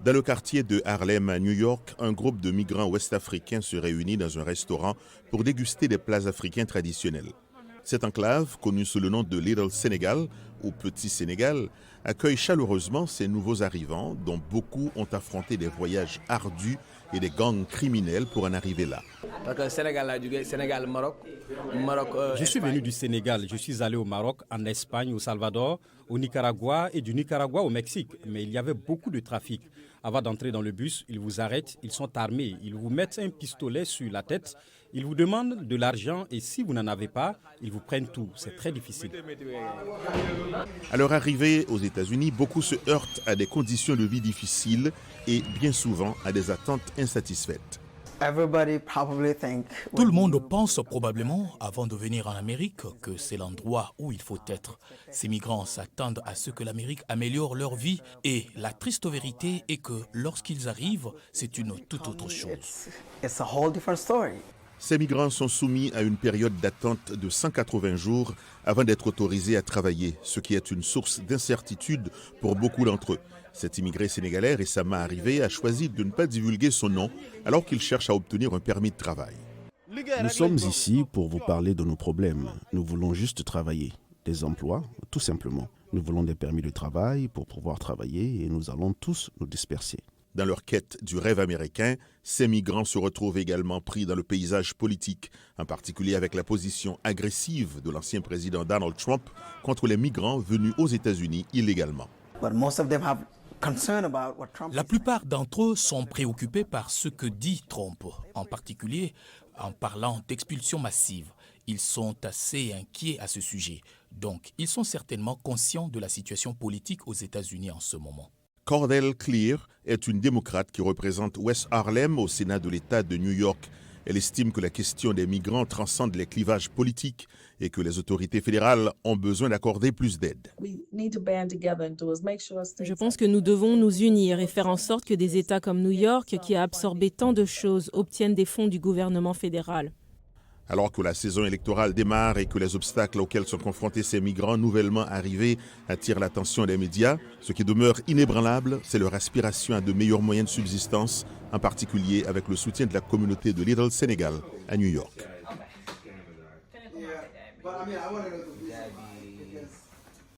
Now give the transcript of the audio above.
Dans le quartier de Harlem à New York, un groupe de migrants ouest-africains se réunit dans un restaurant pour déguster des plats africains traditionnels. Cette enclave, connue sous le nom de Little Sénégal ou Petit Sénégal, accueille chaleureusement ces nouveaux arrivants dont beaucoup ont affronté des voyages ardus et des gangs criminels pour en arriver là. Je suis venu du Sénégal, je suis allé au Maroc, en Espagne, au Salvador, au Nicaragua et du Nicaragua au Mexique. Mais il y avait beaucoup de trafic. Avant d'entrer dans le bus, ils vous arrêtent, ils sont armés, ils vous mettent un pistolet sur la tête, ils vous demandent de l'argent et si vous n'en avez pas, ils vous prennent tout. C'est très difficile. À leur arrivée aux États-Unis, beaucoup se heurtent à des conditions de vie difficiles et bien souvent à des attentes insatisfaites. Tout le monde pense probablement, avant de venir en Amérique, que c'est l'endroit où il faut être. Ces migrants s'attendent à ce que l'Amérique améliore leur vie et la triste vérité est que lorsqu'ils arrivent, c'est une toute autre chose. Ces migrants sont soumis à une période d'attente de 180 jours avant d'être autorisés à travailler, ce qui est une source d'incertitude pour beaucoup d'entre eux. Cet immigré sénégalais récemment arrivé a choisi de ne pas divulguer son nom alors qu'il cherche à obtenir un permis de travail. Nous sommes ici pour vous parler de nos problèmes. Nous voulons juste travailler, des emplois, tout simplement. Nous voulons des permis de travail pour pouvoir travailler et nous allons tous nous disperser. Dans leur quête du rêve américain, ces migrants se retrouvent également pris dans le paysage politique, en particulier avec la position agressive de l'ancien président Donald Trump contre les migrants venus aux États-Unis illégalement. La plupart d'entre eux sont préoccupés par ce que dit Trump, en particulier en parlant d'expulsion massive. Ils sont assez inquiets à ce sujet, donc ils sont certainement conscients de la situation politique aux États-Unis en ce moment. Cordell Clear est une démocrate qui représente West Harlem au Sénat de l'État de New York. Elle estime que la question des migrants transcende les clivages politiques et que les autorités fédérales ont besoin d'accorder plus d'aide. Je pense que nous devons nous unir et faire en sorte que des États comme New York, qui a absorbé tant de choses, obtiennent des fonds du gouvernement fédéral. Alors que la saison électorale démarre et que les obstacles auxquels sont confrontés ces migrants nouvellement arrivés attirent l'attention des médias, ce qui demeure inébranlable, c'est leur aspiration à de meilleurs moyens de subsistance, en particulier avec le soutien de la communauté de Little Sénégal à New York.